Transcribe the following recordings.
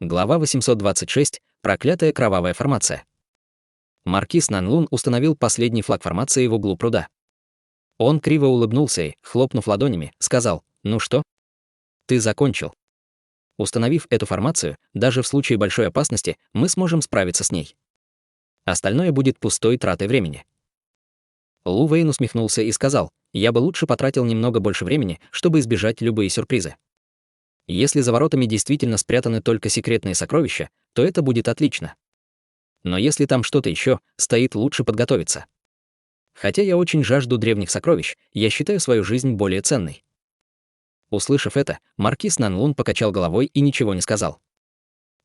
Глава 826. Проклятая кровавая формация. Маркиз Нанлун установил последний флаг формации в углу пруда. Он криво улыбнулся и, хлопнув ладонями, сказал: «Ну что? Ты закончил. Установив эту формацию, даже в случае большой опасности мы сможем справиться с ней. Остальное будет пустой тратой времени». Лу Вэйн усмехнулся и сказал: «Я бы лучше потратил немного больше времени, чтобы избежать любые сюрпризы. Если за воротами действительно спрятаны только секретные сокровища, то это будет отлично. Но если там что-то еще, стоит лучше подготовиться. Хотя я очень жажду древних сокровищ, я считаю свою жизнь более ценной». Услышав это, маркиз Нанлун покачал головой и ничего не сказал.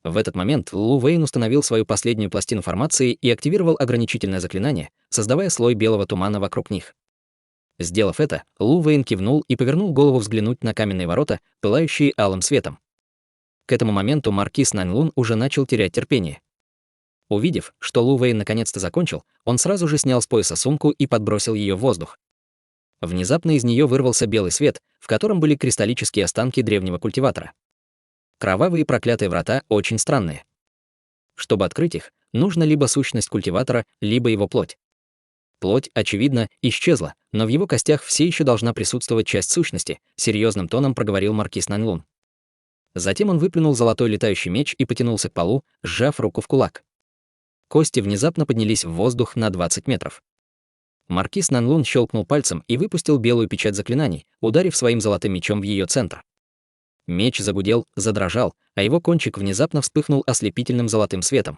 В этот момент Лу Вэйн установил свою последнюю пластину формации и активировал ограничительное заклинание, создавая слой белого тумана вокруг них. Сделав это, Лу Вэйн кивнул и повернул голову взглянуть на каменные ворота, пылающие алым светом. К этому моменту маркиз Нанлун уже начал терять терпение. Увидев, что Лу Вэйн наконец-то закончил, он сразу же снял с пояса сумку и подбросил ее в воздух. Внезапно из нее вырвался белый свет, в котором были кристаллические останки древнего культиватора. Кровавые проклятые врата очень странные. Чтобы открыть их, нужно либо сущность культиватора, либо его плоть. Плоть, очевидно, исчезла, но в его костях все еще должна присутствовать часть сущности, серьезным тоном проговорил маркиз Нанлун. Затем он выплюнул золотой летающий меч и потянулся к полу, сжав руку в кулак. Кости внезапно поднялись в воздух на 20 метров. Маркиз Нанлун щелкнул пальцем и выпустил белую печать заклинаний, ударив своим золотым мечом в ее центр. Меч загудел, задрожал, а его кончик внезапно вспыхнул ослепительным золотым светом.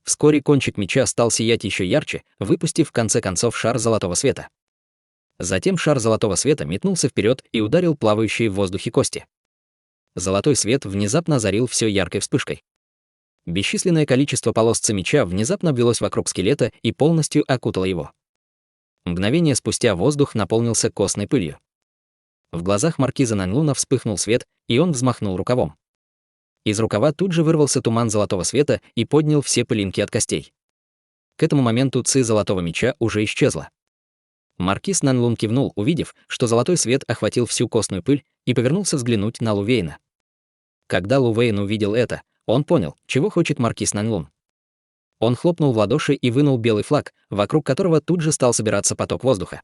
Вскоре кончик меча стал сиять еще ярче, выпустив в конце концов шар золотого света. Затем шар золотого света метнулся вперед и ударил плавающие в воздухе кости. Золотой свет внезапно озарил все яркой вспышкой. Бесчисленное количество полосцы меча внезапно обвелось вокруг скелета и полностью окутало его. Мгновение спустя воздух наполнился костной пылью. В глазах маркиза Нанлуна вспыхнул свет, и он взмахнул рукавом. Из рукава тут же вырвался туман золотого света и поднял все пылинки от костей. К этому моменту ци золотого меча уже исчезла. Маркиз Нанлун кивнул, увидев, что золотой свет охватил всю костную пыль, и повернулся взглянуть на Лу Вэйна. Когда Лу Вэйн увидел это, он понял, чего хочет маркиз Нанлун. Он хлопнул в ладоши и вынул белый флаг, вокруг которого тут же стал собираться поток воздуха.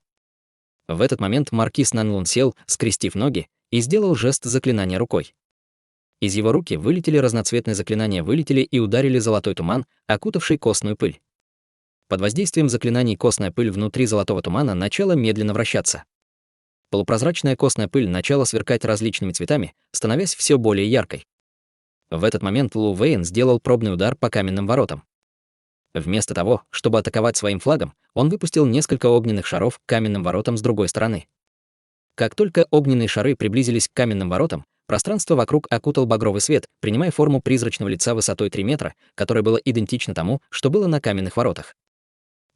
В этот момент маркиз Нанлун сел, скрестив ноги, и сделал жест заклинания рукой. Из его руки разноцветные заклинания вылетели и ударили золотой туман, окутавший костную пыль. Под воздействием заклинаний костная пыль внутри золотого тумана начала медленно вращаться. Полупрозрачная костная пыль начала сверкать различными цветами, становясь все более яркой. В этот момент Лу Вэйн сделал пробный удар по каменным воротам. Вместо того, чтобы атаковать своим флагом, он выпустил несколько огненных шаров к каменным воротам с другой стороны. Как только огненные шары приблизились к каменным воротам, пространство вокруг окутал багровый свет, принимая форму призрачного лица высотой 3 метра, которое было идентично тому, что было на каменных воротах.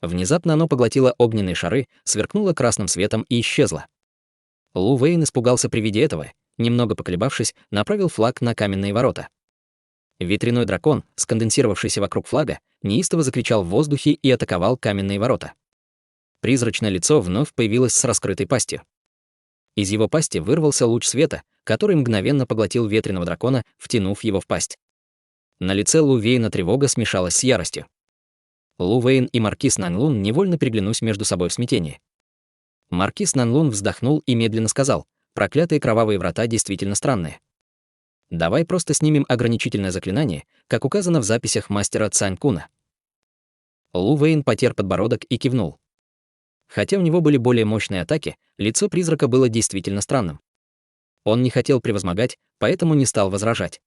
Внезапно оно поглотило огненные шары, сверкнуло красным светом и исчезло. Лу Вэйн испугался при виде этого, немного поколебавшись, направил флаг на каменные ворота. Ветряной дракон, сконденсировавшийся вокруг флага, неистово закричал в воздухе и атаковал каменные ворота. Призрачное лицо вновь появилось с раскрытой пастью. Из его пасти вырвался луч света, который мгновенно поглотил ветреного дракона, втянув его в пасть. На лице Лу Вэйна тревога смешалась с яростью. Лу Вэйн и маркиз Нанлун невольно переглянулись между собой в смятении. Маркиз Нанлун вздохнул и медленно сказал: «Проклятые кровавые врата действительно странные. Давай просто снимем ограничительное заклинание, как указано в записях мастера Цань Куна». Лу Вэйн потер подбородок и кивнул. Хотя у него были более мощные атаки, лицо призрака было действительно странным. Он не хотел превозмогать, поэтому не стал возражать.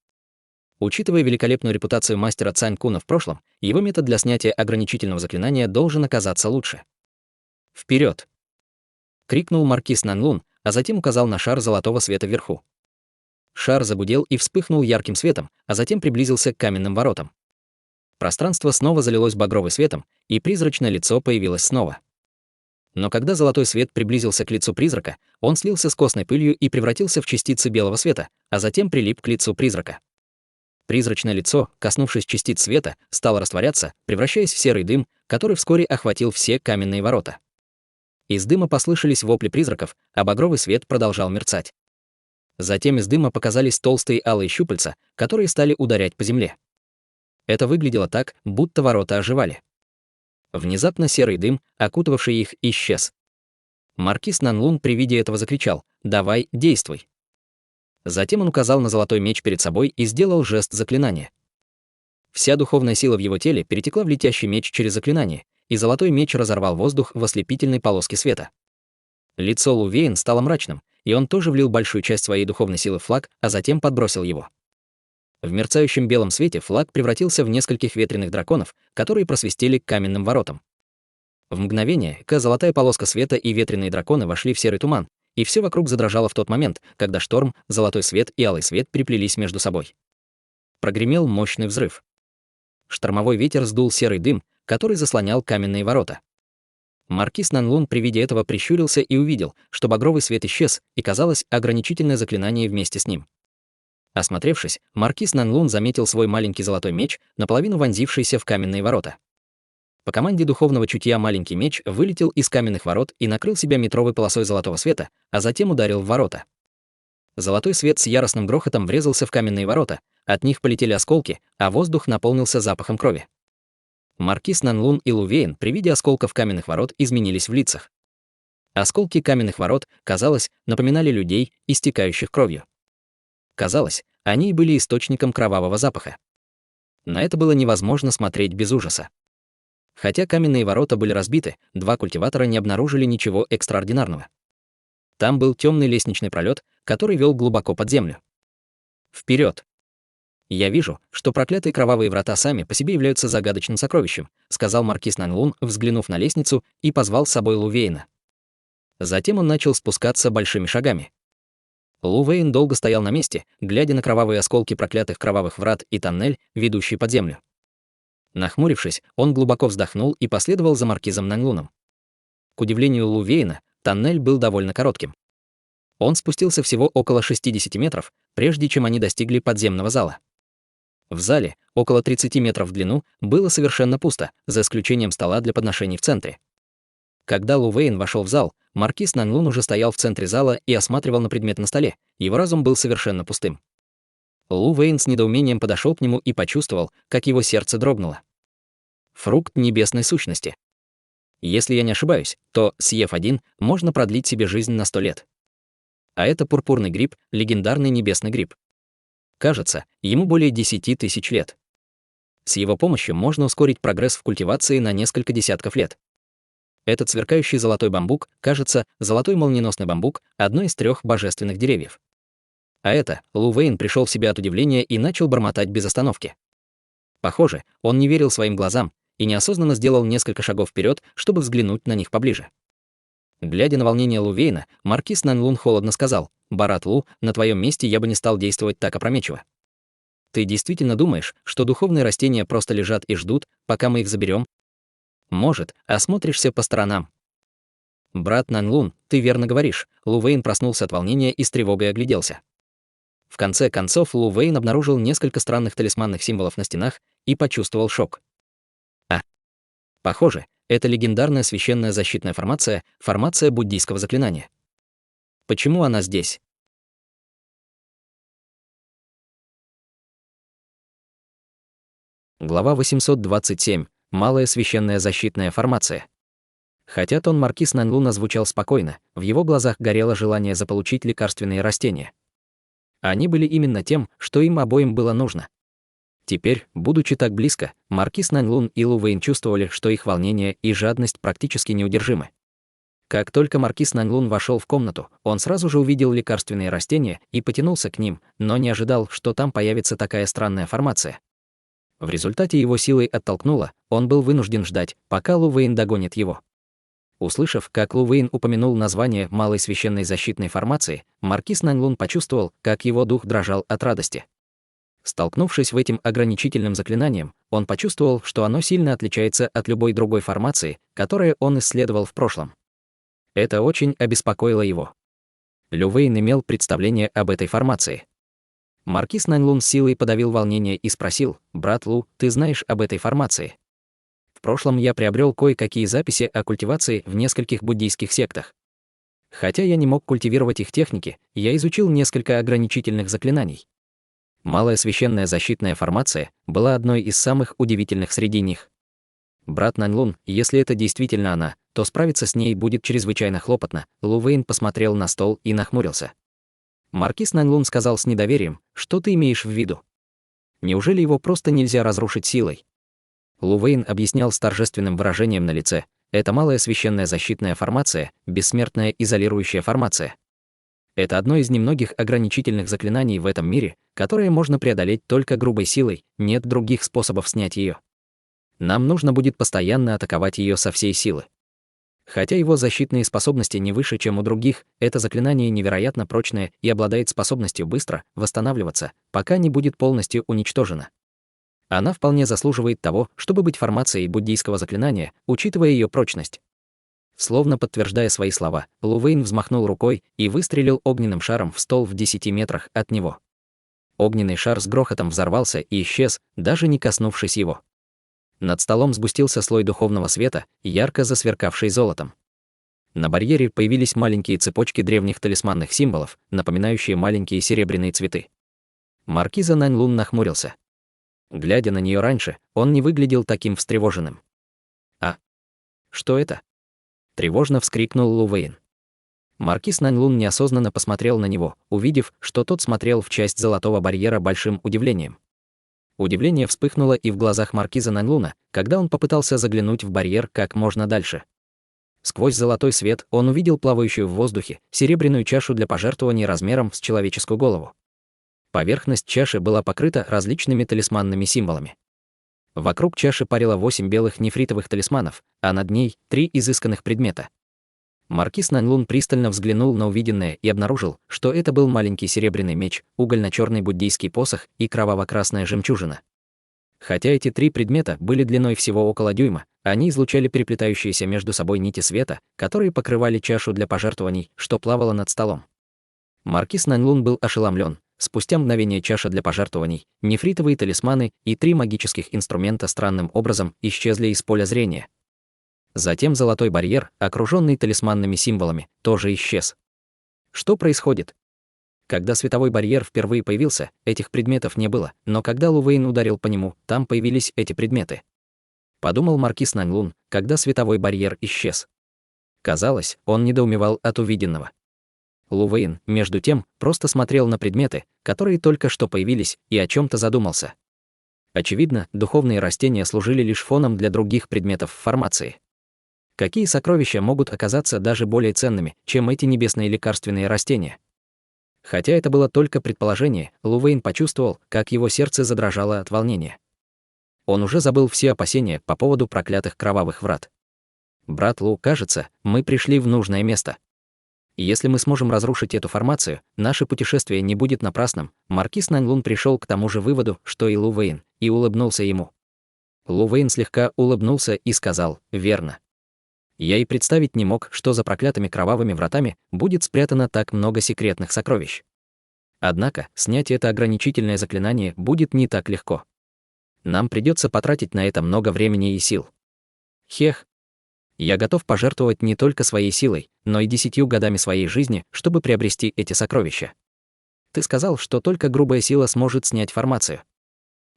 Учитывая великолепную репутацию мастера Цань Куна в прошлом, его метод для снятия ограничительного заклинания должен оказаться лучше. «Вперед!» — крикнул маркиз Нанлун, а затем указал на шар золотого света вверху. Шар загудел и вспыхнул ярким светом, а затем приблизился к каменным воротам. Пространство снова залилось багровым светом, и призрачное лицо появилось снова. Но когда золотой свет приблизился к лицу призрака, он слился с костной пылью и превратился в частицы белого света, а затем прилип к лицу призрака. Призрачное лицо, коснувшись частиц света, стало растворяться, превращаясь в серый дым, который вскоре охватил все каменные ворота. Из дыма послышались вопли призраков, а багровый свет продолжал мерцать. Затем из дыма показались толстые алые щупальца, которые стали ударять по земле. Это выглядело так, будто ворота оживали. Внезапно серый дым, окутывавший их, исчез. Маркиз Нанлун при виде этого закричал: «Давай, действуй!». Затем он указал на золотой меч перед собой и сделал жест заклинания. Вся духовная сила в его теле перетекла в летящий меч через заклинание, и золотой меч разорвал воздух в ослепительной полоске света. Лицо Лу Вейн стало мрачным, и он тоже влил большую часть своей духовной силы в флаг, а затем подбросил его. В мерцающем белом свете флаг превратился в нескольких ветреных драконов, которые просвистели к каменным воротам. В мгновение золотая полоска света и ветреные драконы вошли в серый туман, и все вокруг задрожало в тот момент, когда шторм, золотой свет и алый свет переплелись между собой. Прогремел мощный взрыв. Штормовой ветер сдул серый дым, который заслонял каменные ворота. Маркиз Нанлун при виде этого прищурился и увидел, что багровый свет исчез, и, казалось, ограничительное заклинание вместе с ним. Осмотревшись, маркиз Нанлун заметил свой маленький золотой меч, наполовину вонзившийся в каменные ворота. По команде духовного чутья маленький меч вылетел из каменных ворот и накрыл себя метровой полосой золотого света, а затем ударил в ворота. Золотой свет с яростным грохотом врезался в каменные ворота, от них полетели осколки, а воздух наполнился запахом крови. Маркиз Нанлун и Лу Вейн при виде осколков каменных ворот изменились в лицах. Осколки каменных ворот, казалось, напоминали людей, истекающих кровью. Казалось, они были источником кровавого запаха. На это было невозможно смотреть без ужаса. Хотя каменные ворота были разбиты, два культиватора не обнаружили ничего экстраординарного. Там был темный лестничный пролет, который вел глубоко под землю. Вперед! «Я вижу, что проклятые кровавые врата сами по себе являются загадочным сокровищем», сказал маркиз Нанлун, взглянув на лестницу, и позвал с собой Лу Вейна. Затем он начал спускаться большими шагами. Лу Вейн долго стоял на месте, глядя на кровавые осколки проклятых кровавых врат и тоннель, ведущий под землю. Нахмурившись, он глубоко вздохнул и последовал за маркизом Нанлуном. К удивлению Лу Вейна, тоннель был довольно коротким. Он спустился всего около 60 метров, прежде чем они достигли подземного зала. В зале, около 30 метров в длину, было совершенно пусто, за исключением стола для подношений в центре. Когда Лу Вейн вошел в зал, маркиз Нанлун уже стоял в центре зала и осматривал на предмет на столе, его разум был совершенно пустым. Лу Вейн с недоумением подошел к нему и почувствовал, как его сердце дрогнуло. Фрукт небесной сущности. Если я не ошибаюсь, то, съев один, можно продлить себе жизнь на 100 лет. А это пурпурный гриб, легендарный небесный гриб. Кажется, ему более 10 тысяч лет. С его помощью можно ускорить прогресс в культивации на несколько десятков лет. Этот сверкающий золотой бамбук, кажется, золотой молниеносный бамбук, одно из 3 божественных деревьев. А это, Лу Вейн пришел в себя от удивления и начал бормотать без остановки. Похоже, он не верил своим глазам и неосознанно сделал несколько шагов вперед, чтобы взглянуть на них поближе. Глядя на волнение Лу Вейна, маркиз Нанлун холодно сказал: «Барат Лу, на твоем месте я бы не стал действовать так опрометчиво. Ты действительно думаешь, что духовные растения просто лежат и ждут, пока мы их заберем? Может, осмотришься по сторонам?» «Брат Нанлун, ты верно говоришь», — Лу Вейн проснулся от волнения и с тревогой огляделся. В конце концов Лу Вейн обнаружил несколько странных талисманных символов на стенах и почувствовал шок. Похоже, это легендарная священная защитная формация, формация буддийского заклинания. Почему она здесь? Глава 827. Малая священная защитная формация. Хотя тон маркиз Нанлуна звучал спокойно, в его глазах горело желание заполучить лекарственные растения. Они были именно тем, что им обоим было нужно. Теперь, будучи так близко, маркиз Нанлун и Лу Вейн чувствовали, что их волнение и жадность практически неудержимы. Как только маркиз Нанлун вошел в комнату, он сразу же увидел лекарственные растения и потянулся к ним, но не ожидал, что там появится такая странная формация. В результате его силой оттолкнуло, он был вынужден ждать, пока Лу Вейн догонит его. Услышав, как Лу Вейн упомянул название малой священной защитной формации, маркиз Нанлун почувствовал, как его дух дрожал от радости. Столкнувшись в этим ограничительным заклинанием, он почувствовал, что оно сильно отличается от любой другой формации, которую он исследовал в прошлом. Это очень обеспокоило его. Лу Вейн имел представление об этой формации. Маркиз Нанлун с силой подавил волнение и спросил: «Брат Лу, ты знаешь об этой формации?» В прошлом я приобрел кое-какие записи о культивации в нескольких буддийских сектах. Хотя я не мог культивировать их техники, я изучил несколько ограничительных заклинаний. Малая священная защитная формация была одной из самых удивительных среди них. Брат Наньлун, если это действительно она, то справиться с ней будет чрезвычайно хлопотно. Лу Вэйн посмотрел на стол и нахмурился. Маркиз Наньлун сказал с недоверием: «Что ты имеешь в виду? Неужели его просто нельзя разрушить силой?» Лу Вэйн объяснял с торжественным выражением на лице: «Это малая священная защитная формация, бессмертная изолирующая формация. Это одно из немногих ограничительных заклинаний в этом мире, которое можно преодолеть только грубой силой, нет других способов снять ее. Нам нужно будет постоянно атаковать ее со всей силы. Хотя его защитные способности не выше, чем у других, это заклинание невероятно прочное и обладает способностью быстро восстанавливаться, пока не будет полностью уничтожено. Она вполне заслуживает того, чтобы быть формацией буддийского заклинания, учитывая ее прочность». Словно подтверждая свои слова, Лу Вэйн взмахнул рукой и выстрелил огненным шаром в стол в 10 метрах от него. Огненный шар с грохотом взорвался и исчез, даже не коснувшись его. Над столом сгустился слой духовного света, ярко засверкавший золотом. На барьере появились маленькие цепочки древних талисманных символов, напоминающие маленькие серебряные цветы. Маркиза Наньлун нахмурился. Глядя на нее раньше, он не выглядел таким встревоженным. «А? Что это?» — тревожно вскрикнул Лу Вэйн. Маркиз Наньлун неосознанно посмотрел на него, увидев, что тот смотрел в часть золотого барьера большим удивлением. Удивление вспыхнуло и в глазах маркиза Наньлуна, когда он попытался заглянуть в барьер как можно дальше. Сквозь золотой свет он увидел плавающую в воздухе серебряную чашу для пожертвований размером с человеческую голову. Поверхность чаши была покрыта различными талисманными символами. Вокруг чаши парило 8 белых нефритовых талисманов, а над ней 3 изысканных предмета. Маркиз Наньлун пристально взглянул на увиденное и обнаружил, что это был маленький серебряный меч, угольно-черный буддийский посох и кроваво-красная жемчужина. Хотя эти 3 предмета были длиной всего около дюйма, они излучали переплетающиеся между собой нити света, которые покрывали чашу для пожертвований, что плавала над столом. Маркиз Наньлун был ошеломлен. Спустя мгновение чаша для пожертвований, нефритовые талисманы и 3 магических инструмента странным образом исчезли из поля зрения. Затем золотой барьер, окруженный талисманными символами, тоже исчез. Что происходит? Когда световой барьер впервые появился, этих предметов не было, но когда Лу Вэйн ударил по нему, там появились эти предметы. Подумал маркиз Наньлун, когда световой барьер исчез. Казалось, он недоумевал от увиденного. Лу Вэйн, между тем, просто смотрел на предметы, которые только что появились, и о чем-то задумался. Очевидно, духовные растения служили лишь фоном для других предметов в формации. Какие сокровища могут оказаться даже более ценными, чем эти небесные лекарственные растения? Хотя это было только предположение, Лу Вэйн почувствовал, как его сердце задрожало от волнения. Он уже забыл все опасения по поводу проклятых кровавых врат. «Брат Лу, кажется, мы пришли в нужное место. Если мы сможем разрушить эту формацию, наше путешествие не будет напрасным». Маркиз Наньлун пришел к тому же выводу, что и Лу Вэйн, и улыбнулся ему. Лу Вэйн слегка улыбнулся и сказал: «Верно. Я и представить не мог, что за проклятыми кровавыми вратами будет спрятано так много секретных сокровищ. Однако, снять это ограничительное заклинание будет не так легко. Нам придется потратить на это много времени и сил. Хех. Я готов пожертвовать не только своей силой, но и 10 годами своей жизни, чтобы приобрести эти сокровища. Ты сказал, что только грубая сила сможет снять формацию.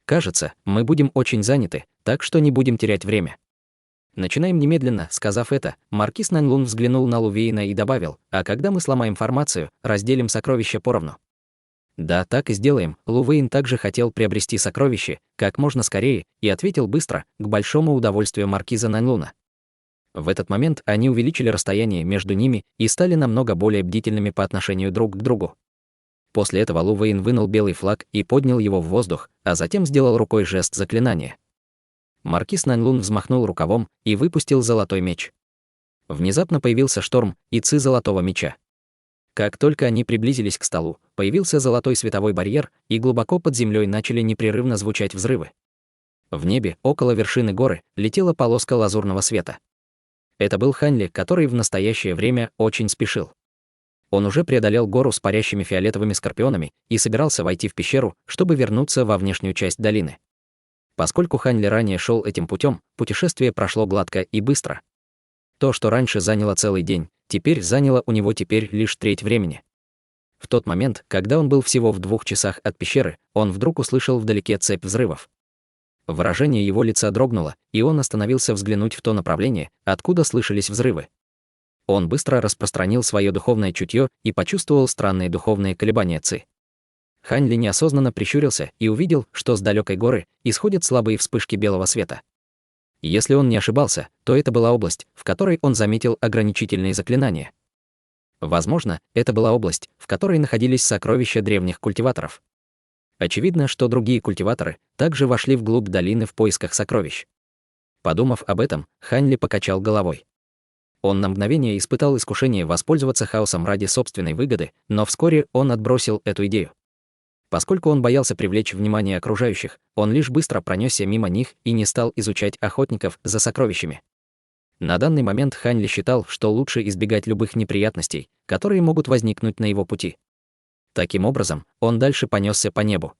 Кажется, мы будем очень заняты, так что не будем терять время. Начинаем немедленно». Сказав это, маркиз Наньлун взглянул на Лу Вэйна и добавил: «А когда мы сломаем формацию, разделим сокровища поровну». «Да, так и сделаем». Лу Вэйн также хотел приобрести сокровище как можно скорее и ответил быстро, к большому удовольствию маркиза Наньлуна. В этот момент они увеличили расстояние между ними и стали намного более бдительными по отношению друг к другу. После этого Лу Вэйн вынул белый флаг и поднял его в воздух, а затем сделал рукой жест заклинания. Маркиз Наньлун взмахнул рукавом и выпустил золотой меч. Внезапно появился шторм и ци золотого меча. Как только они приблизились к столу, появился золотой световой барьер, и глубоко под землей начали непрерывно звучать взрывы. В небе, около вершины горы, летела полоска лазурного света. Это был Ханьли, который в настоящее время очень спешил. Он уже преодолел гору с парящими фиолетовыми скорпионами и собирался войти в пещеру, чтобы вернуться во внешнюю часть долины. Поскольку Ханьли ранее шел этим путем, путешествие прошло гладко и быстро. То, что раньше заняло целый день, теперь заняло у него лишь треть времени. В тот момент, когда он был всего в 2 часах от пещеры, он вдруг услышал вдалеке цепь взрывов. Выражение его лица дрогнуло, и он остановился взглянуть в то направление, откуда слышались взрывы. Он быстро распространил свое духовное чутье и почувствовал странные духовные колебания Ци. Хань Ли неосознанно прищурился и увидел, что с далекой горы исходят слабые вспышки белого света. Если он не ошибался, то это была область, в которой он заметил ограничительные заклинания. Возможно, это была область, в которой находились сокровища древних культиваторов. Очевидно, что другие культиваторы также вошли вглубь долины в поисках сокровищ. Подумав об этом, Хань Ли покачал головой. Он на мгновение испытал искушение воспользоваться хаосом ради собственной выгоды, но вскоре он отбросил эту идею. Поскольку он боялся привлечь внимание окружающих, он лишь быстро пронесся мимо них и не стал изучать охотников за сокровищами. На данный момент Хань Ли считал, что лучше избегать любых неприятностей, которые могут возникнуть на его пути. Таким образом, он дальше понесся по небу.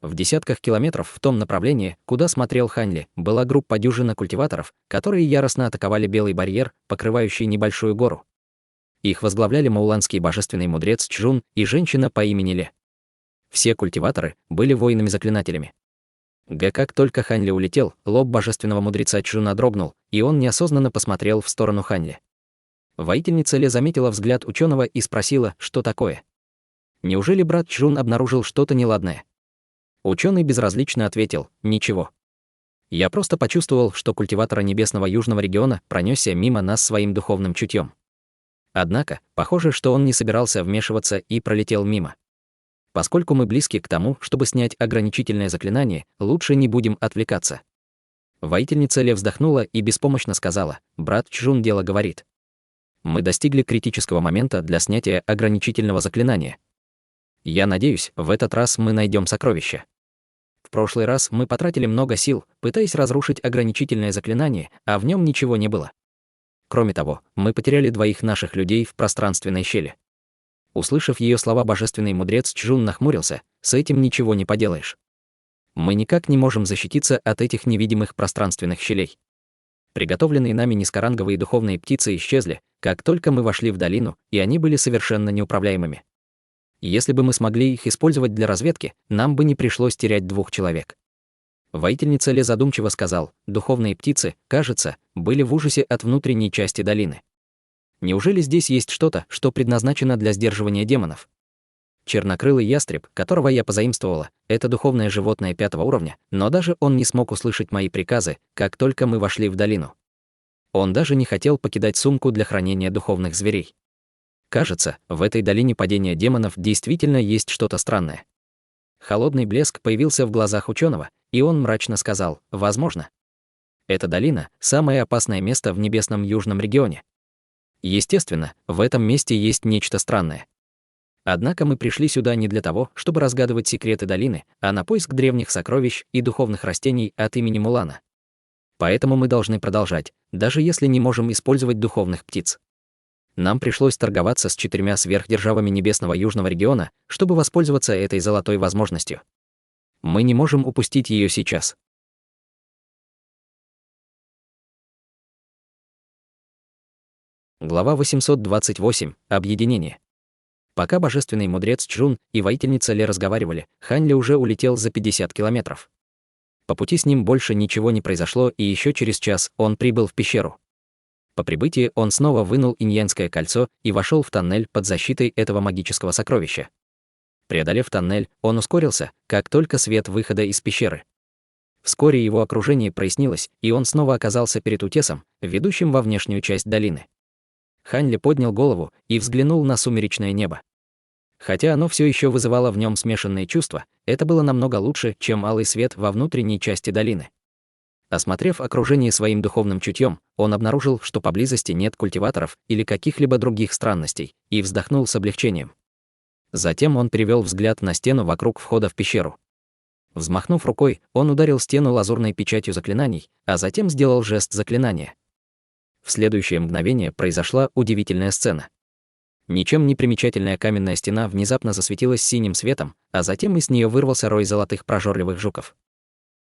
В десятках километров в том направлении, куда смотрел Хань Ли, была группа дюжина культиваторов, которые яростно атаковали белый барьер, покрывающий небольшую гору. Их возглавляли мауланский божественный мудрец Чжун и женщина по имени Ле. Все культиваторы были воинами-заклинателями. Как только Хань Ли улетел, лоб божественного мудреца Чжуна дрогнул, и он неосознанно посмотрел в сторону Хань Ли. Воительница Ле заметила взгляд ученого и спросила, что такое. Неужели брат Чжун обнаружил что-то неладное? Ученый безразлично ответил: ничего. Я просто почувствовал, что культиватор небесного южного региона пронесся мимо нас своим духовным чутьем. Однако, похоже, что он не собирался вмешиваться и пролетел мимо. Поскольку мы близки к тому, чтобы снять ограничительное заклинание, лучше не будем отвлекаться. Воительница Ле вздохнула и беспомощно сказала: брат Чжун дело говорит. Мы достигли критического момента для снятия ограничительного заклинания. Я надеюсь, в этот раз мы найдем сокровища. В прошлый раз мы потратили много сил, пытаясь разрушить ограничительное заклинание, а в нем ничего не было. Кроме того, мы потеряли 2 наших людей в пространственной щели. Услышав ее слова, божественный мудрец Чжун нахмурился: с этим ничего не поделаешь. Мы никак не можем защититься от этих невидимых пространственных щелей. Приготовленные нами низкоранговые духовные птицы исчезли, как только мы вошли в долину, и они были совершенно неуправляемыми. Если бы мы смогли их использовать для разведки, нам бы не пришлось терять 2 человек. Воительница Ле задумчиво сказал: духовные птицы, кажется, были в ужасе от внутренней части долины. Неужели здесь есть что-то, что предназначено для сдерживания демонов? Чернокрылый ястреб, которого я позаимствовала, это духовное животное 5-го уровня, но даже он не смог услышать мои приказы, как только мы вошли в долину. Он даже не хотел покидать сумку для хранения духовных зверей. Кажется, в этой долине падения демонов действительно есть что-то странное. Холодный блеск появился в глазах ученого, и он мрачно сказал: возможно. Эта долина — самое опасное место в небесном южном регионе. Естественно, в этом месте есть нечто странное. Однако мы пришли сюда не для того, чтобы разгадывать секреты долины, а на поиск древних сокровищ и духовных растений от имени Мулана. Поэтому мы должны продолжать, даже если не можем использовать духовных птиц. Нам пришлось торговаться с 4 сверхдержавами небесного южного региона, чтобы воспользоваться этой золотой возможностью. Мы не можем упустить ее сейчас. Глава 828. Объединение. Пока божественный мудрец Чжун и воительница Ле разговаривали, Хань Ли уже улетел за 50 километров. По пути с ним больше ничего не произошло, и еще через час он прибыл в пещеру. По прибытии он снова вынул иньянское кольцо и вошел в тоннель под защитой этого магического сокровища. Преодолев тоннель, он ускорился, как только свет выхода из пещеры. Вскоре его окружение прояснилось, и он снова оказался перед утесом, ведущим во внешнюю часть долины. Хань Ли поднял голову и взглянул на сумеречное небо. Хотя оно все еще вызывало в нем смешанные чувства, это было намного лучше, чем алый свет во внутренней части долины. Осмотрев окружение своим духовным чутьем, он обнаружил, что поблизости нет культиваторов или каких-либо других странностей, и вздохнул с облегчением. Затем он перевел взгляд на стену вокруг входа в пещеру. Взмахнув рукой, он ударил стену лазурной печатью заклинаний, а затем сделал жест заклинания. В следующее мгновение произошла удивительная сцена. Ничем не примечательная каменная стена внезапно засветилась синим светом, а затем из нее вырвался рой золотых прожорливых жуков.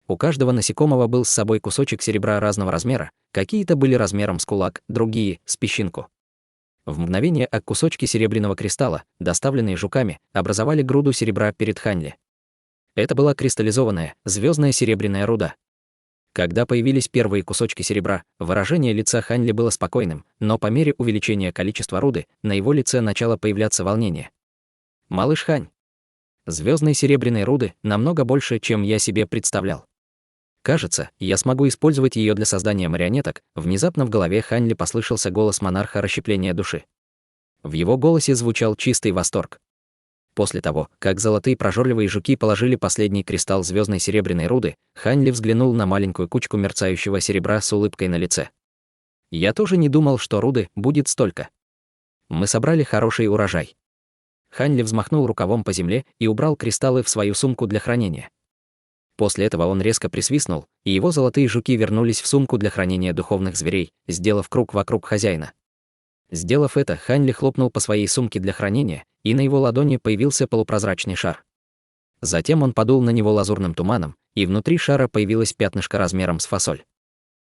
У каждого насекомого был с собой кусочек серебра разного размера, какие-то были размером с кулак, другие — с песчинку. В мгновение кусочки серебряного кристалла, доставленные жуками, образовали груду серебра перед Ханли. Это была кристаллизованная, звездная серебряная руда. Когда появились первые кусочки серебра, выражение лица Ханли было спокойным, но по мере увеличения количества руды на его лице начало появляться волнение. «Малыш Хань, звездной серебряной руды намного больше, чем я себе представлял. Кажется, я смогу использовать ее для создания марионеток». Внезапно в голове Ханли послышался голос монарха расщепления души. В его голосе звучал чистый восторг. После того, как золотые прожорливые жуки положили последний кристалл звездной серебряной руды, Ханли взглянул на маленькую кучку мерцающего серебра с улыбкой на лице. «Я тоже не думал, что руды будет столько. Мы собрали хороший урожай». Ханли взмахнул рукавом по земле и убрал кристаллы в свою сумку для хранения. После этого он резко присвистнул, и его золотые жуки вернулись в сумку для хранения духовных зверей, сделав круг вокруг хозяина. Сделав это, Ханли хлопнул по своей сумке для хранения, и на его ладони появился полупрозрачный шар. Затем он подул на него лазурным туманом, и внутри шара появилось пятнышко размером с фасоль.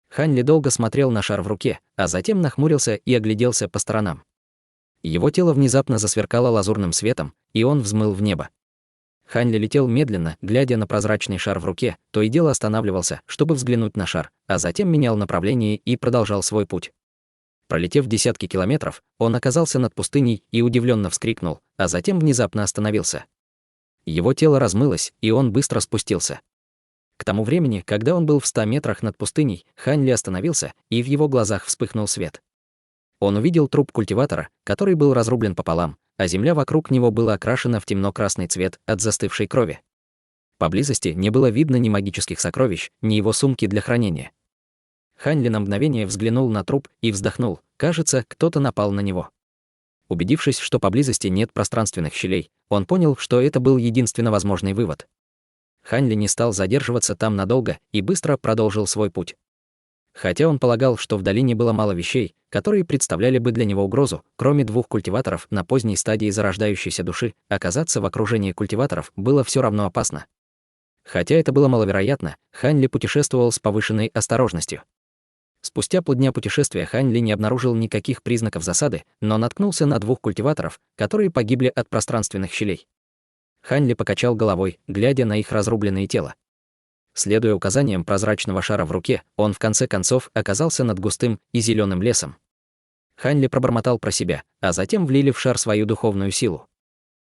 Ханли долго смотрел на шар в руке, а затем нахмурился и огляделся по сторонам. Его тело внезапно засверкало лазурным светом, и он взмыл в небо. Ханли летел медленно, глядя на прозрачный шар в руке, то и дело останавливался, чтобы взглянуть на шар, а затем менял направление и продолжал свой путь. Пролетев десятки километров, он оказался над пустыней и удивленно вскрикнул, а затем внезапно остановился. Его тело размылось, и он быстро спустился. К тому времени, когда он был в 100 метрах над пустыней, Ханли остановился, и в его глазах вспыхнул свет. Он увидел труп культиватора, который был разрублен пополам, а земля вокруг него была окрашена в темно-красный цвет от застывшей крови. Поблизости не было видно ни магических сокровищ, ни его сумки для хранения. Ханли на мгновение взглянул на труп и вздохнул. Кажется, кто-то напал на него. Убедившись, что поблизости нет пространственных щелей, он понял, что это был единственно возможный вывод. Ханли не стал задерживаться там надолго и быстро продолжил свой путь. Хотя он полагал, что в долине было мало вещей, которые представляли бы для него угрозу, кроме 2 культиваторов на поздней стадии зарождающейся души, оказаться в окружении культиваторов было все равно опасно. Хотя это было маловероятно, Ханли путешествовал с повышенной осторожностью. Спустя полдня путешествия Ханли не обнаружил никаких признаков засады, но наткнулся на 2 культиваторов, которые погибли от пространственных щелей. Ханли покачал головой, глядя на их разрубленные тела. Следуя указаниям прозрачного шара в руке, он в конце концов оказался над густым и зеленым лесом. Ханли пробормотал про себя, а затем влили в шар свою духовную силу.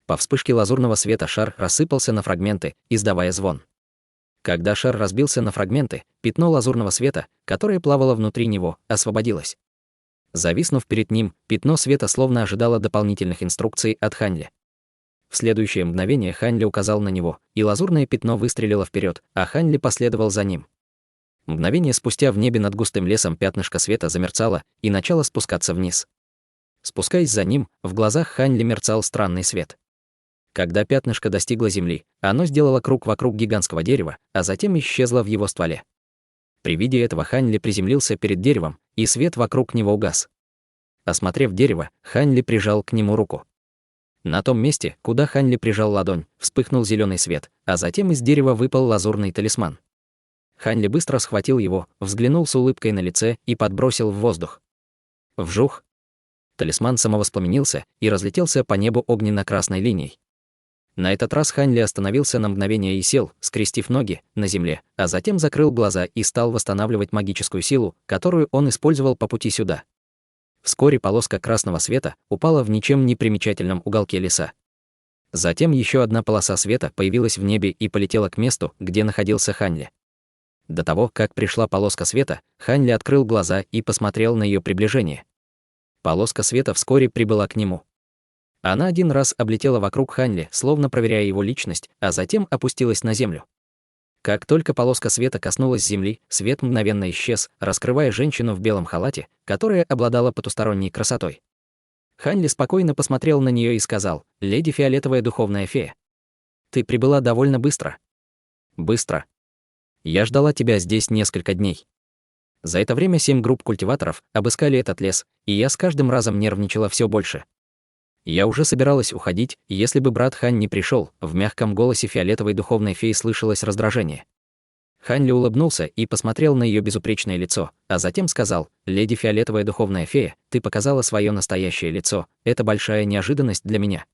По вспышке лазурного света шар рассыпался на фрагменты, издавая звон. Когда шар разбился на фрагменты, пятно лазурного света, которое плавало внутри него, освободилось. Зависнув перед ним, пятно света словно ожидало дополнительных инструкций от Ханли. В следующее мгновение Ханли указал на него, и лазурное пятно выстрелило вперед, а Ханли последовал за ним. Мгновение спустя в небе над густым лесом пятнышко света замерцало и начало спускаться вниз. Спускаясь за ним, в глазах Ханли мерцал странный свет. Когда пятнышко достигло земли, оно сделало круг вокруг гигантского дерева, а затем исчезло в его стволе. При виде этого Ханли приземлился перед деревом, и свет вокруг него угас. Осмотрев дерево, Ханли прижал к нему руку. На том месте, куда Ханли прижал ладонь, вспыхнул зеленый свет, а затем из дерева выпал лазурный талисман. Ханли быстро схватил его, взглянул с улыбкой на лице и подбросил в воздух. Вжух! Талисман самовоспламенился и разлетелся по небу огненно-красной линией. На этот раз Ханли остановился на мгновение и сел, скрестив ноги, на земле, а затем закрыл глаза и стал восстанавливать магическую силу, которую он использовал по пути сюда. Вскоре полоска красного света упала в ничем не примечательном уголке леса. Затем еще одна полоса света появилась в небе и полетела к месту, где находился Ханли. До того, как пришла полоска света, Ханли открыл глаза и посмотрел на ее приближение. Полоска света вскоре прибыла к нему. Она один раз облетела вокруг Ханли, словно проверяя его личность, а затем опустилась на землю. Как только полоска света коснулась земли, свет мгновенно исчез, раскрывая женщину в белом халате, которая обладала потусторонней красотой. Ханли спокойно посмотрел на нее и сказал: «Леди Фиолетовая духовная фея, ты прибыла довольно быстро». «Быстро. Я ждала тебя здесь несколько дней». За это время 7 групп культиваторов обыскали этот лес, и я с каждым разом нервничала все больше. Я уже собиралась уходить, если бы брат Хань не пришел. В мягком голосе фиолетовой духовной феи слышалось раздражение. Хань Ли улыбнулся и посмотрел на ее безупречное лицо, а затем сказал: «Леди Фиолетовая Духовная Фея, ты показала свое настоящее лицо, это большая неожиданность для меня.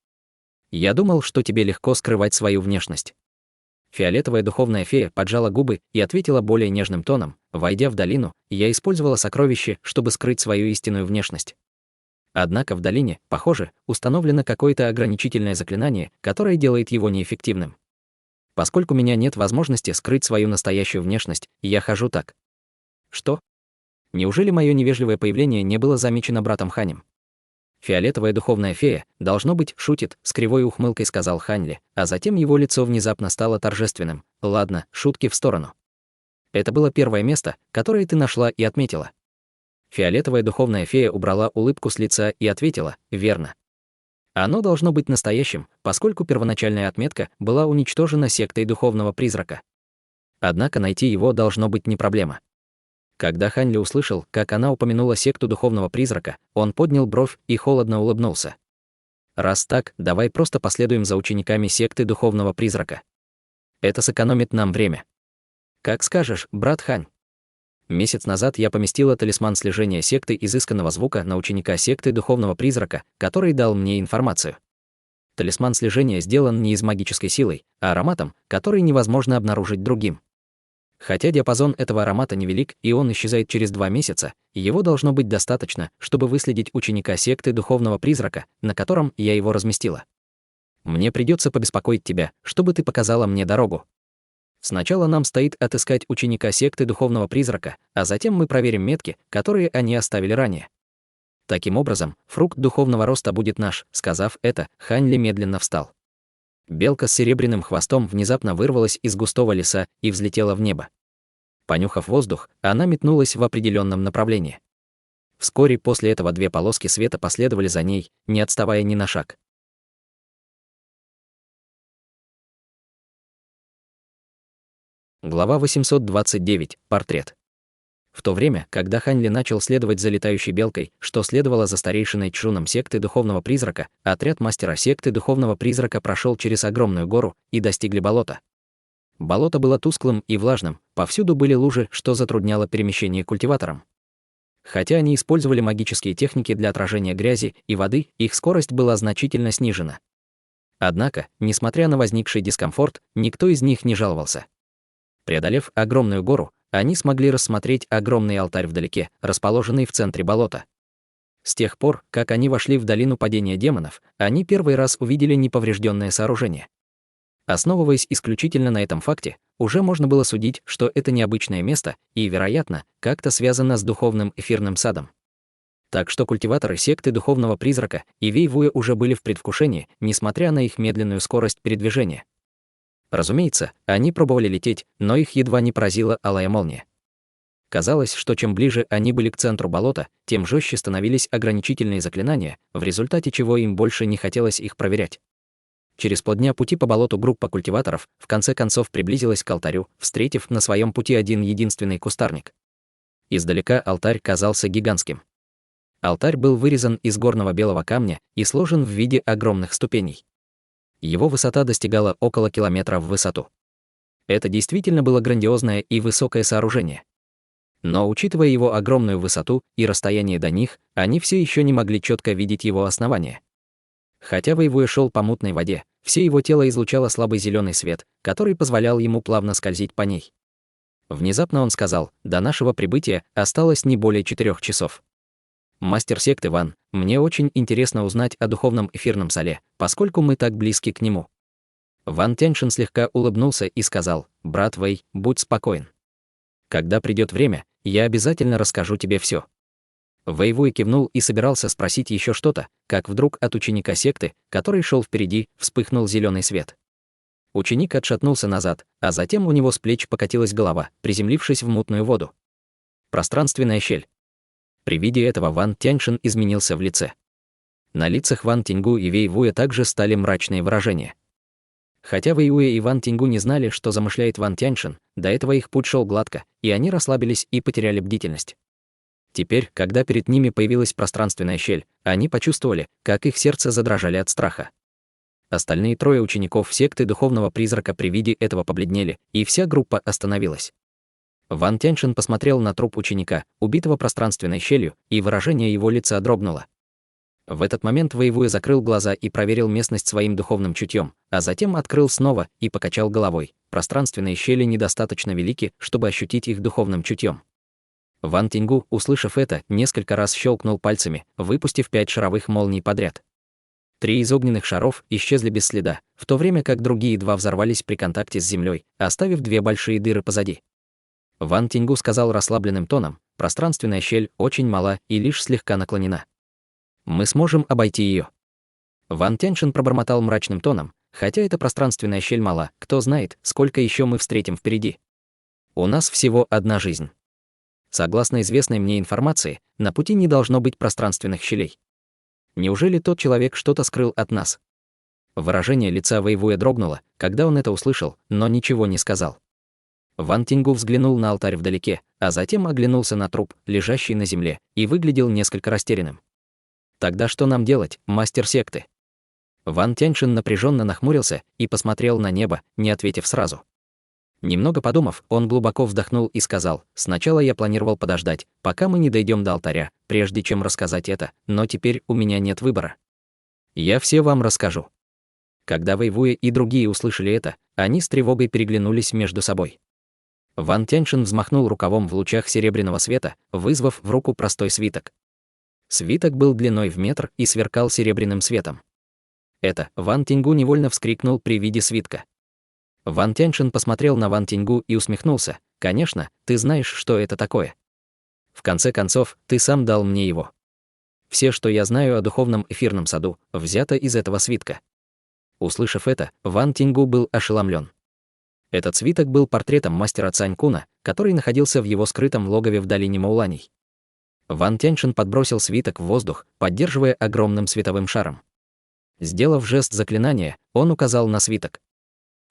Я думал, что тебе легко скрывать свою внешность». Фиолетовая Духовная Фея поджала губы и ответила более нежным тоном: «Войдя в долину, я использовала сокровище, чтобы скрыть свою истинную внешность. Однако в долине, похоже, установлено какое-то ограничительное заклинание, которое делает его неэффективным. Поскольку у меня нет возможности скрыть свою настоящую внешность, я хожу так». «Что? Неужели мое невежливое появление не было замечено братом Ханем?» «Фиолетовая Духовная Фея, должно быть, шутит», — с кривой ухмылкой сказал Хань Ли, а затем его лицо внезапно стало торжественным. «Ладно, шутки в сторону. Это было первое место, которое ты нашла и отметила». Фиолетовая Духовная Фея убрала улыбку с лица и ответила: «Верно. Оно должно быть настоящим, поскольку первоначальная отметка была уничтожена сектой Духовного Призрака. Однако найти его должно быть не проблема». Когда Хань Ли услышал, как она упомянула секту Духовного Призрака, он поднял бровь и холодно улыбнулся. «Раз так, давай просто последуем за учениками секты Духовного Призрака. Это сэкономит нам время». «Как скажешь, брат Хань». Месяц назад я поместила талисман слежения секты изысканного звука на ученика секты Духовного Призрака, который дал мне информацию. Талисман слежения сделан не из магической силой, а ароматом, который невозможно обнаружить другим. Хотя диапазон этого аромата невелик и он исчезает через 2 месяца, его должно быть достаточно, чтобы выследить ученика секты Духовного Призрака, на котором я его разместила. Мне придется побеспокоить тебя, чтобы ты показала мне дорогу. Сначала нам стоит отыскать ученика секты Духовного Призрака, а затем мы проверим метки, которые они оставили ранее. Таким образом, фрукт духовного роста будет наш». Сказав это, Хань Ли медленно встал. Белка с серебряным хвостом внезапно вырвалась из густого леса и взлетела в небо. Понюхав воздух, она метнулась в определенном направлении. Вскоре после этого 2 полоски света последовали за ней, не отставая ни на шаг. Глава 829. Портрет. В то время, когда Хань Ли начал следовать за летающей белкой, что следовало за старейшиной Чжуном секты Духовного Призрака, отряд мастера секты Духовного Призрака прошел через огромную гору и достигли болота. Болото было тусклым и влажным, повсюду были лужи, что затрудняло перемещение культиваторам. Хотя они использовали магические техники для отражения грязи и воды, их скорость была значительно снижена. Однако, несмотря на возникший дискомфорт, никто из них не жаловался. Преодолев огромную гору, они смогли рассмотреть огромный алтарь вдалеке, расположенный в центре болота. С тех пор, как они вошли в долину падения демонов, они первый раз увидели неповрежденное сооружение. Основываясь исключительно на этом факте, уже можно было судить, что это необычное место и, вероятно, как-то связано с духовным эфирным садом. Так что культиваторы секты Духовного Призрака и Вэйвуя уже были в предвкушении, несмотря на их медленную скорость передвижения. Разумеется, они пробовали лететь, но их едва не поразила алая молния. Казалось, что чем ближе они были к центру болота, тем жестче становились ограничительные заклинания, в результате чего им больше не хотелось их проверять. Через полдня пути по болоту группа культиваторов в конце концов приблизилась к алтарю, встретив на своем пути один единственный кустарник. Издалека алтарь казался гигантским. Алтарь был вырезан из горного белого камня и сложен в виде огромных ступеней. Его высота достигала около километра в высоту. Это действительно было грандиозное и высокое сооружение. Но, учитывая его огромную высоту и расстояние до них, они все еще не могли четко видеть его основание. Хотя Вэйвуя шел по мутной воде, все его тело излучало слабый зеленый свет, который позволял ему плавно скользить по ней. Внезапно он сказал: «До нашего прибытия осталось не более 4 часов. Мастер секты Ван, мне очень интересно узнать о духовном эфирном соле, поскольку мы так близки к нему». Ван Тяньшин слегка улыбнулся и сказал: «Брат Вэй, будь спокоен. Когда придет время, я обязательно расскажу тебе все». Вэйвуй кивнул и собирался спросить еще что-то, как вдруг от ученика секты, который шел впереди, вспыхнул зеленый свет. Ученик отшатнулся назад, а затем у него с плеч покатилась голова, приземлившись в мутную воду. Пространственная щель. При виде этого Ван Тяньшин изменился в лице. На лицах Ван Тиньгу и Вэйвуя также стали мрачные выражения. Хотя Вэйвуя и Ван Тиньгу не знали, что замышляет Ван Тяньшин, до этого их путь шел гладко, и они расслабились и потеряли бдительность. Теперь, когда перед ними появилась пространственная щель, они почувствовали, как их сердца задрожали от страха. Остальные 3 учеников секты Духовного Призрака при виде этого побледнели, и вся группа остановилась. Ван Тяньшин посмотрел на труп ученика, убитого пространственной щелью, и выражение его лица дрогнуло. В этот момент Вэйвуя закрыл глаза и проверил местность своим духовным чутьем, а затем открыл снова и покачал головой. Пространственные щели недостаточно велики, чтобы ощутить их духовным чутьем. Ван Тиньгу, услышав это, несколько раз щелкнул пальцами, выпустив 5 шаровых молний подряд. 3 из огненных шаров исчезли без следа, в то время как другие 2 взорвались при контакте с землей, оставив 2 большие дыры позади. Ван Тиньгу сказал расслабленным тоном: пространственная щель очень мала и лишь слегка наклонена. Мы сможем обойти ее. Ван Тяньшин пробормотал мрачным тоном: хотя эта пространственная щель мала, кто знает, сколько еще мы встретим впереди. У нас всего одна жизнь. Согласно известной мне информации, на пути не должно быть пространственных щелей. Неужели тот человек что-то скрыл от нас? Выражение лица Вэйвуя дрогнуло, когда он это услышал, но ничего не сказал. Ван Тиньгу взглянул на алтарь вдалеке, а затем оглянулся на труп, лежащий на земле, и выглядел несколько растерянным. Тогда что нам делать, мастер секты? Ван Тяньшин напряженно нахмурился и посмотрел на небо, не ответив сразу. Немного подумав, он глубоко вздохнул и сказал: сначала я планировал подождать, пока мы не дойдем до алтаря, прежде чем рассказать это, но теперь у меня нет выбора. Я все вам расскажу. Когда Вэйвуя и другие услышали это, они с тревогой переглянулись между собой. Ван Тяньшин взмахнул рукавом в лучах серебряного света, вызвав в руку простой свиток. Свиток был длиной в метр и сверкал серебряным светом. Это Ван Тиньгу невольно вскрикнул при виде свитка. Ван Тяньшин посмотрел на Ван Тиньгу и усмехнулся: конечно, ты знаешь, что это такое. В конце концов, ты сам дал мне его. Все, что я знаю о духовном эфирном саду, взято из этого свитка. Услышав это, Ван Тиньгу был ошеломлен. Этот свиток был портретом мастера Цанькуна, который находился в его скрытом логове в долине Мауланей. Ван Тяньшин подбросил свиток в воздух, поддерживая огромным световым шаром. Сделав жест заклинания, он указал на свиток.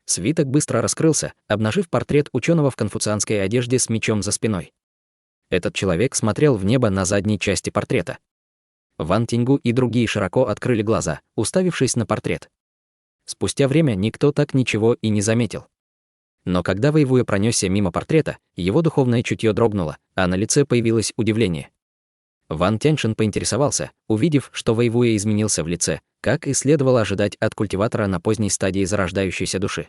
Свиток быстро раскрылся, обнажив портрет ученого в конфуцианской одежде с мечом за спиной. Этот человек смотрел в небо на задней части портрета. Ван Тиньгу и другие широко открыли глаза, уставившись на портрет. Спустя время никто так ничего и не заметил. Но когда Вэйвуя пронесся мимо портрета, его духовное чутье дрогнуло, а на лице появилось удивление. Ван Тяньшин поинтересовался, увидев, что Вэйвуя изменился в лице, как и следовало ожидать от культиватора на поздней стадии зарождающейся души.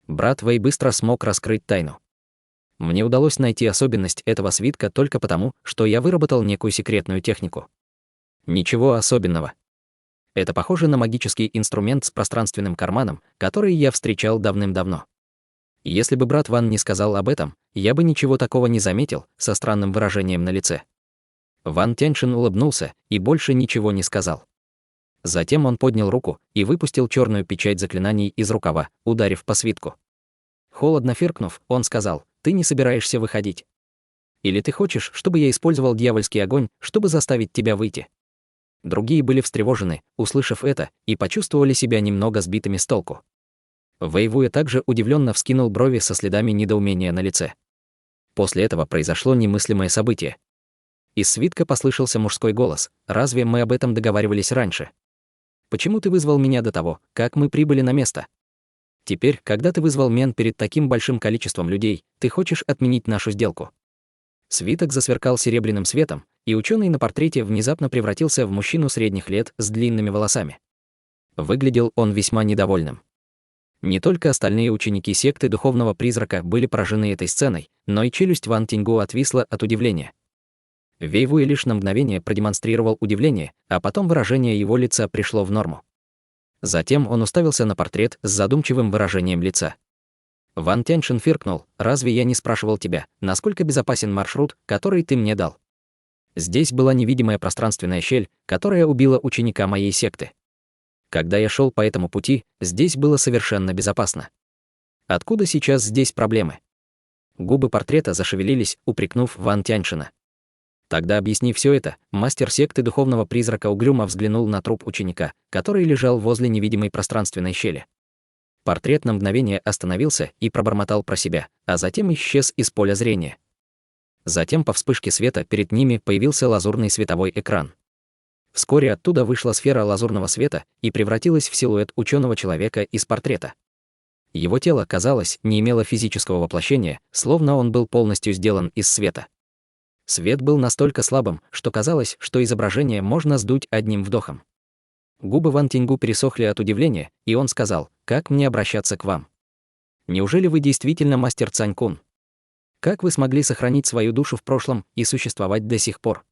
Брат Вэй быстро смог раскрыть тайну. Мне удалось найти особенность этого свитка только потому, что я выработал некую секретную технику. Ничего особенного. Это похоже на магический инструмент с пространственным карманом, который я встречал давным-давно. Если бы брат Ван не сказал об этом, я бы ничего такого не заметил, со странным выражением на лице. Ван Тяньшин улыбнулся и больше ничего не сказал. Затем он поднял руку и выпустил черную печать заклинаний из рукава, ударив по свитку. Холодно фыркнув, он сказал: «Ты не собираешься выходить? Или ты хочешь, чтобы я использовал дьявольский огонь, чтобы заставить тебя выйти?» Другие были встревожены, услышав это, и почувствовали себя немного сбитыми с толку. Вэйвуя также удивленно вскинул брови со следами недоумения на лице. После этого произошло немыслимое событие. Из свитка послышался мужской голос: «Разве мы об этом договаривались раньше? Почему ты вызвал меня до того, как мы прибыли на место? Теперь, когда ты вызвал Мен перед таким большим количеством людей, ты хочешь отменить нашу сделку?» Свиток засверкал серебряным светом, и ученый на портрете внезапно превратился в мужчину средних лет с длинными волосами. Выглядел он весьма недовольным. Не только остальные ученики секты Духовного Призрака были поражены этой сценой, но и челюсть Ван Тиньгу отвисла от удивления. Вэйвуя лишь на мгновение продемонстрировал удивление, а потом выражение его лица пришло в норму. Затем он уставился на портрет с задумчивым выражением лица. Ван Тяньшин фыркнул: «Разве я не спрашивал тебя, насколько безопасен маршрут, который ты мне дал? Здесь была невидимая пространственная щель, которая убила ученика моей секты. Когда я шел по этому пути, здесь было совершенно безопасно. Откуда сейчас здесь проблемы?» Губы портрета зашевелились, упрекнув Ван Тяньшина. Тогда, объяснив все это, мастер секты Духовного Призрака угрюмо взглянул на труп ученика, который лежал возле невидимой пространственной щели. Портрет на мгновение остановился и пробормотал про себя, а затем исчез из поля зрения. Затем по вспышке света перед ними появился лазурный световой экран. Вскоре оттуда вышла сфера лазурного света и превратилась в силуэт ученого человека из портрета. Его тело, казалось, не имело физического воплощения, словно он был полностью сделан из света. Свет был настолько слабым, что казалось, что изображение можно сдуть одним вдохом. Губы Ван Тиньгу пересохли от удивления, и он сказал: «Как мне обращаться к вам? Неужели вы действительно мастер Цань-кун? Как вы смогли сохранить свою душу в прошлом и существовать до сих пор?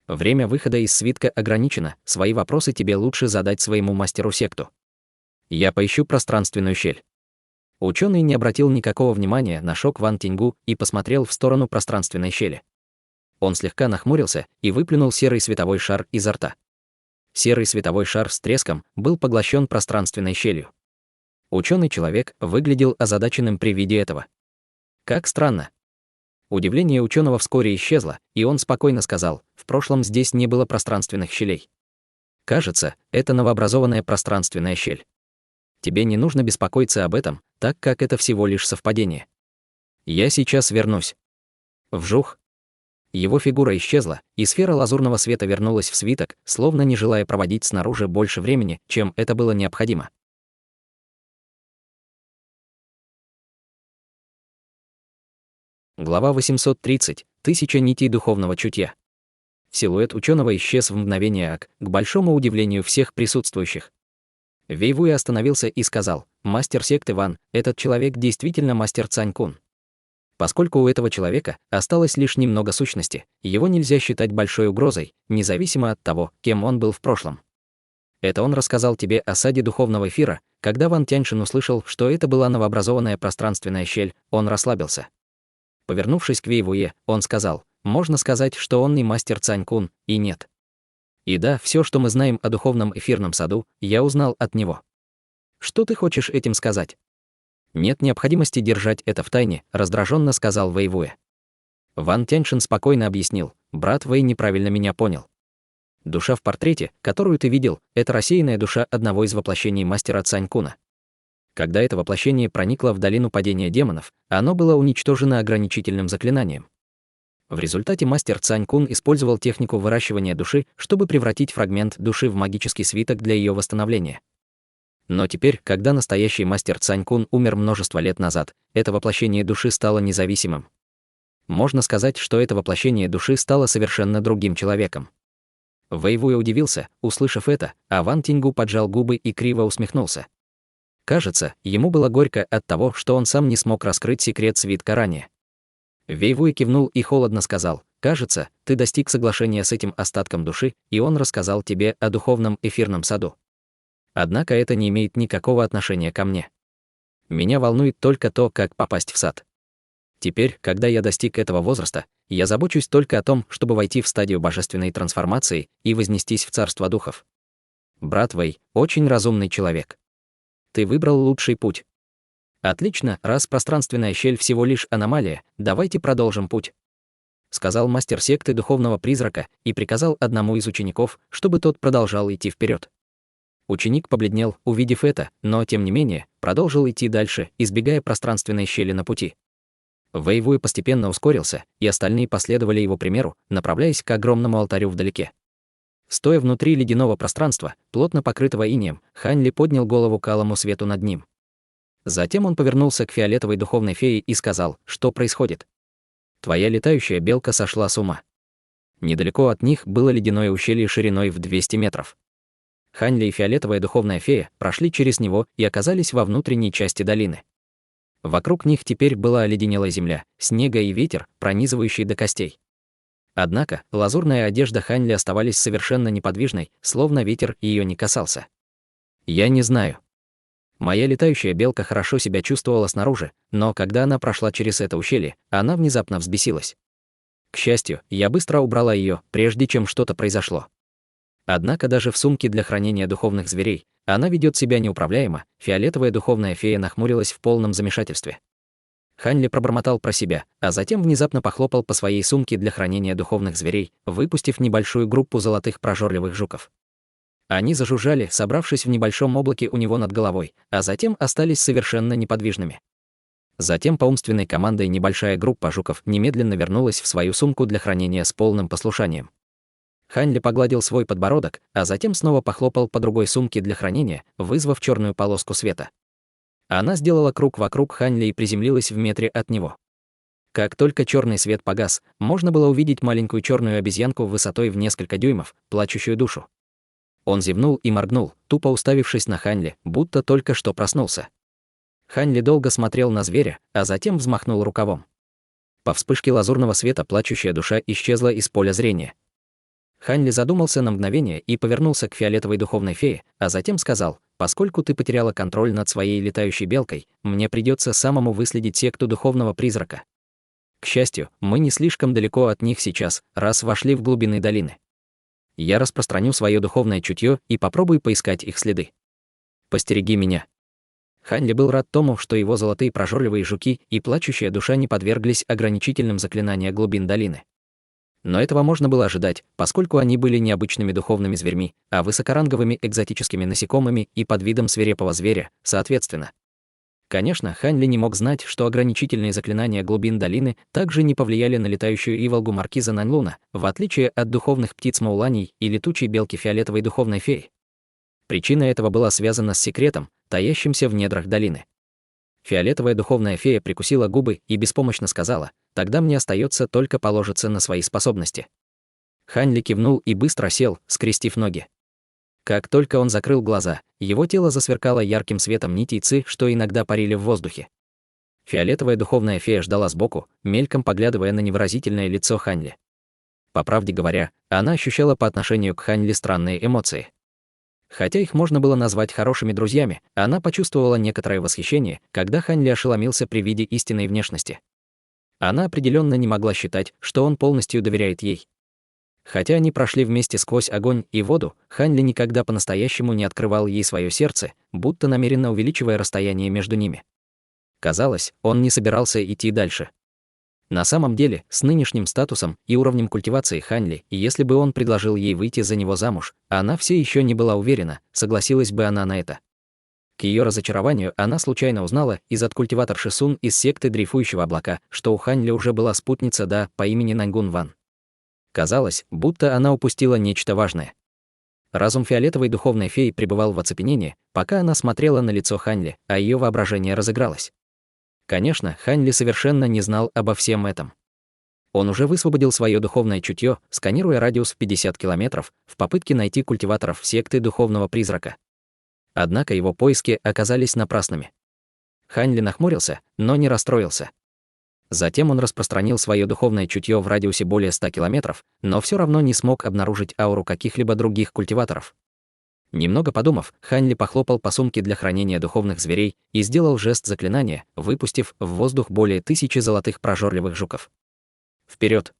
Время выхода из свитка ограничено, свои вопросы тебе лучше задать своему мастеру секту. Я поищу пространственную щель». Ученый не обратил никакого внимания на шок Ван Тиньгу и посмотрел в сторону пространственной щели. Он слегка нахмурился и выплюнул серый световой шар изо рта. Серый световой шар с треском был поглощен пространственной щелью. Ученый человек выглядел озадаченным при виде этого. Как странно. Удивление ученого вскоре исчезло, и он спокойно сказал: «В прошлом здесь не было пространственных щелей. Кажется, это новообразованная пространственная щель. Тебе не нужно беспокоиться об этом, так как это всего лишь совпадение. Я сейчас вернусь». Вжух. Его фигура исчезла, и сфера лазурного света вернулась в свиток, словно не желая проводить снаружи больше времени, чем это было необходимо. Глава 830. 1000 нитей духовного чутья. Силуэт ученого исчез в мгновение ока, к большому удивлению всех присутствующих. Вэйвуй остановился и сказал: «Мастер секты Ван, этот человек действительно мастер Цань-кун. Поскольку у этого человека осталось лишь немного сущности, его нельзя считать большой угрозой, независимо от того, кем он был в прошлом. Это он рассказал тебе о саде духовного эфира. Когда Ван Тяньшин услышал, что это была новообразованная пространственная щель, он расслабился. Повернувшись к Вэйвуе, он сказал: можно сказать, что он и мастер Цань-кун, и нет. И да, все, что мы знаем о духовном эфирном саду, я узнал от него. Что ты хочешь этим сказать? Нет необходимости держать это в тайне, раздраженно сказал Вэйвуе. Ван Тяньшин спокойно объяснил: брат Вэй неправильно меня понял. Душа в портрете, которую ты видел, это рассеянная душа одного из воплощений мастера Цань-куна. Когда это воплощение проникло в долину падения демонов, оно было уничтожено ограничительным заклинанием. В результате мастер Цань-кун использовал технику выращивания души, чтобы превратить фрагмент души в магический свиток для ее восстановления. Но теперь, когда настоящий мастер Цань-кун умер множество лет назад, это воплощение души стало независимым. Можно сказать, что это воплощение души стало совершенно другим человеком. Вэйвуе удивился, услышав это, а Ван Тиньгу поджал губы и криво усмехнулся. Кажется, ему было горько от того, что он сам не смог раскрыть секрет свитка ранее. Вэйвуе кивнул и холодно сказал: «Кажется, ты достиг соглашения с этим остатком души, и он рассказал тебе о духовном эфирном саду. Однако это не имеет никакого отношения ко мне. Меня волнует только то, как попасть в сад. Теперь, когда я достиг этого возраста, я забочусь только о том, чтобы войти в стадию божественной трансформации и вознестись в царство духов. Брат Вэй — очень разумный человек. Ты выбрал лучший путь. Отлично, раз пространственная щель всего лишь аномалия, давайте продолжим путь», — сказал мастер секты духовного призрака и приказал одному из учеников, чтобы тот продолжал идти вперед. Ученик побледнел, увидев это, но, тем не менее, продолжил идти дальше, избегая пространственной щели на пути. Вэйвуе постепенно ускорился, и остальные последовали его примеру, направляясь к огромному алтарю вдалеке. Стоя внутри ледяного пространства, плотно покрытого инеем, Хань Ли поднял голову к алому свету над ним. Затем он повернулся к фиолетовой духовной фее и сказал: «Что происходит? Твоя летающая белка сошла с ума». Недалеко от них было ледяное ущелье шириной в 200 метров. Хань Ли и фиолетовая духовная фея прошли через него и оказались во внутренней части долины. Вокруг них теперь была оледенелая земля, снега и ветер, пронизывающий до костей. Однако лазурная одежда Хань Ли оставалась совершенно неподвижной, словно ветер ее не касался. «Я не знаю. Моя летающая белка хорошо себя чувствовала снаружи, но когда она прошла через это ущелье, она внезапно взбесилась. К счастью, я быстро убрала ее, прежде чем что-то произошло. Однако даже в сумке для хранения духовных зверей она ведет себя неуправляемо». Фиолетовая духовная фея нахмурилась в полном замешательстве. Хань Ли пробормотал про себя, а затем внезапно похлопал по своей сумке для хранения духовных зверей, выпустив небольшую группу золотых прожорливых жуков. Они зажужжали, собравшись в небольшом облаке у него над головой, а затем остались совершенно неподвижными. Затем по умственной командой небольшая группа жуков немедленно вернулась в свою сумку для хранения с полным послушанием. Хань Ли погладил свой подбородок, а затем снова похлопал по другой сумке для хранения, вызвав черную полоску света. Она сделала круг вокруг Ханьли и приземлилась в метре от него. Как только черный свет погас, можно было увидеть маленькую черную обезьянку высотой в несколько дюймов, плачущую душу. Он зевнул и моргнул, тупо уставившись на Ханьли, будто только что проснулся. Ханьли долго смотрел на зверя, а затем взмахнул рукавом. По вспышке лазурного света плачущая душа исчезла из поля зрения. Ханьли задумался на мгновение и повернулся к фиолетовой духовной фее, а затем сказал: «Поскольку ты потеряла контроль над своей летающей белкой, мне придется самому выследить секту духовного призрака. К счастью, мы не слишком далеко от них сейчас, раз вошли в глубины долины. Я распространю свое духовное чутье и попробую поискать их следы. Постереги меня». Ханьли был рад тому, что его золотые прожорливые жуки и плачущая душа не подверглись ограничительным заклинаниям глубин долины. Но этого можно было ожидать, поскольку они были не обычными духовными зверьми, а высокоранговыми экзотическими насекомыми и подвидом свирепого зверя, соответственно. Конечно, Ханьли не мог знать, что ограничительные заклинания глубин долины также не повлияли на летающую иволгу маркиза Наньлуна, в отличие от духовных птиц Мауланей и летучей белки фиолетовой духовной феи. Причина этого была связана с секретом, таящимся в недрах долины. Фиолетовая духовная фея прикусила губы и беспомощно сказала: «Тогда мне остается только положиться на свои способности». Ханьли кивнул и быстро сел, скрестив ноги. Как только он закрыл глаза, его тело засверкало ярким светом нитей ци, что иногда парили в воздухе. Фиолетовая духовная фея ждала сбоку, мельком поглядывая на невыразительное лицо Ханьли. По правде говоря, она ощущала по отношению к Ханьли странные эмоции. Хотя их можно было назвать хорошими друзьями, она почувствовала некоторое восхищение, когда Ханьли ошеломился при виде истинной внешности. Она определенно не могла считать, что он полностью доверяет ей. Хотя они прошли вместе сквозь огонь и воду, Ханьли никогда по-настоящему не открывал ей свое сердце, будто намеренно увеличивая расстояние между ними. Казалось, он не собирался идти дальше. На самом деле, с нынешним статусом и уровнем культивации Ханьли, если бы он предложил ей выйти за него замуж, она все еще не была уверена, согласилась бы она на это. К ее разочарованию она случайно узнала от культиваторши Сун из секты Дрейфующего облака, что у Ханьли уже была спутница Да по имени Наньгун Ван. Казалось, будто она упустила нечто важное. Разум фиолетовой духовной феи пребывал в оцепенении, пока она смотрела на лицо Ханьли, а ее воображение разыгралось. Конечно, Ханьли совершенно не знал обо всем этом. Он уже высвободил свое духовное чутье, сканируя радиус в 50 километров, в попытке найти культиваторов секты духовного призрака. Однако его поиски оказались напрасными. Ханьли нахмурился, но не расстроился. Затем он распространил свое духовное чутье в радиусе более 100 километров, но все равно не смог обнаружить ауру каких-либо других культиваторов. Немного подумав, Ханьли похлопал по сумке для хранения духовных зверей и сделал жест заклинания, выпустив в воздух более 1000 золотых прожорливых жуков. Вперед!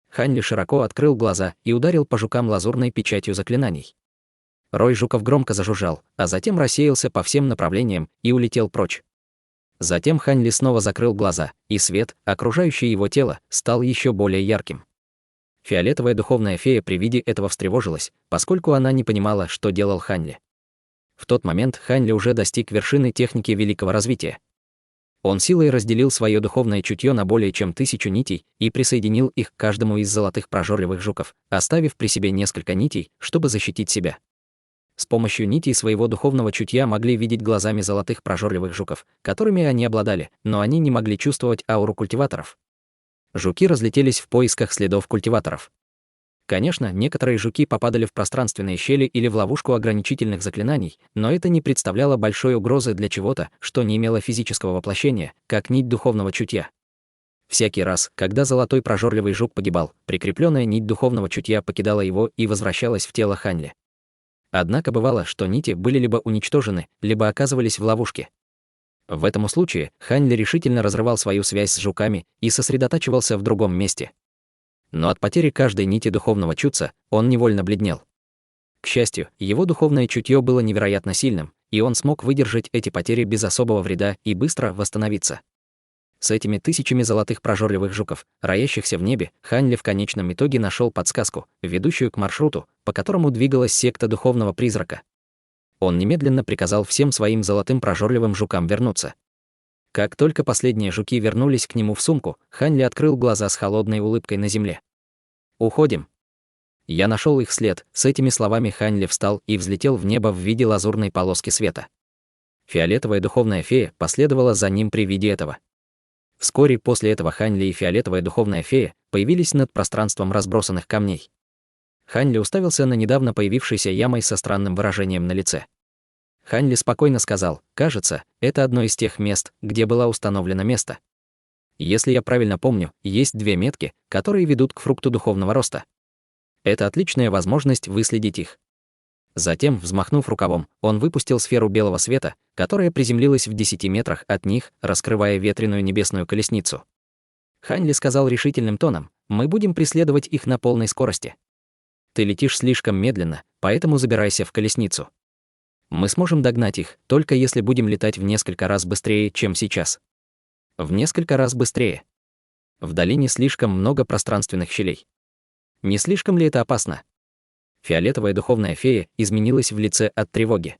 Ханьли широко открыл глаза и ударил по жукам лазурной печатью заклинаний. Рой жуков громко зажужжал, а затем рассеялся по всем направлениям и улетел прочь. Затем Ханьли снова закрыл глаза, и свет, окружающий его тело, стал еще более ярким. Фиолетовая духовная фея при виде этого встревожилась, поскольку она не понимала, что делал Ханьли. В тот момент Ханьли уже достиг вершины техники великого развития. Он силой разделил свое духовное чутье на более чем 1000 нитей и присоединил их к каждому из золотых прожорливых жуков, оставив при себе несколько нитей, чтобы защитить себя. С помощью нитей своего духовного чутья могли видеть глазами золотых прожорливых жуков, которыми они обладали, но они не могли чувствовать ауру культиваторов. Жуки разлетелись в поисках следов культиваторов. Конечно, некоторые жуки попадали в пространственные щели или в ловушку ограничительных заклинаний, но это не представляло большой угрозы для чего-то, что не имело физического воплощения, как нить духовного чутья. Всякий раз, когда золотой прожорливый жук погибал, прикрепленная нить духовного чутья покидала его и возвращалась в тело Ханьли. Однако бывало, что нити были либо уничтожены, либо оказывались в ловушке. В этом случае Ханьли решительно разрывал свою связь с жуками и сосредотачивался в другом месте. Но от потери каждой нити духовного чутья он невольно бледнел. К счастью, его духовное чутье было невероятно сильным, и он смог выдержать эти потери без особого вреда и быстро восстановиться. С этими тысячами золотых прожорливых жуков, роящихся в небе, Ханьли в конечном итоге нашел подсказку, ведущую к маршруту, по которому двигалась секта духовного призрака. Он немедленно приказал всем своим золотым прожорливым жукам вернуться. Как только последние жуки вернулись к нему в сумку, Ханьли открыл глаза с холодной улыбкой на земле. «Уходим». Я нашел их след. С этими словами Ханьли встал и взлетел в небо в виде лазурной полоски света. Фиолетовая духовная фея последовала за ним при виде этого. Вскоре после этого Хань Ли и фиолетовая духовная фея появились над пространством разбросанных камней. Хань Ли уставился на недавно появившейся ямой со странным выражением на лице. Хань Ли спокойно сказал: «Кажется, это одно из тех мест, где было установлено место. Если я правильно помню, есть 2 метки, которые ведут к фрукту духовного роста. Это отличная возможность выследить их». Затем, взмахнув рукавом, он выпустил сферу белого света, которая приземлилась в 10 метрах от них, раскрывая ветреную небесную колесницу. Хань Ли сказал решительным тоном: «Мы будем преследовать их на полной скорости. Ты летишь слишком медленно, поэтому забирайся в колесницу. Мы сможем догнать их, только если будем летать в несколько раз быстрее, чем сейчас». В несколько раз быстрее. В долине слишком много пространственных щелей. Не слишком ли это опасно? Фиолетовая духовная фея изменилась в лице от тревоги.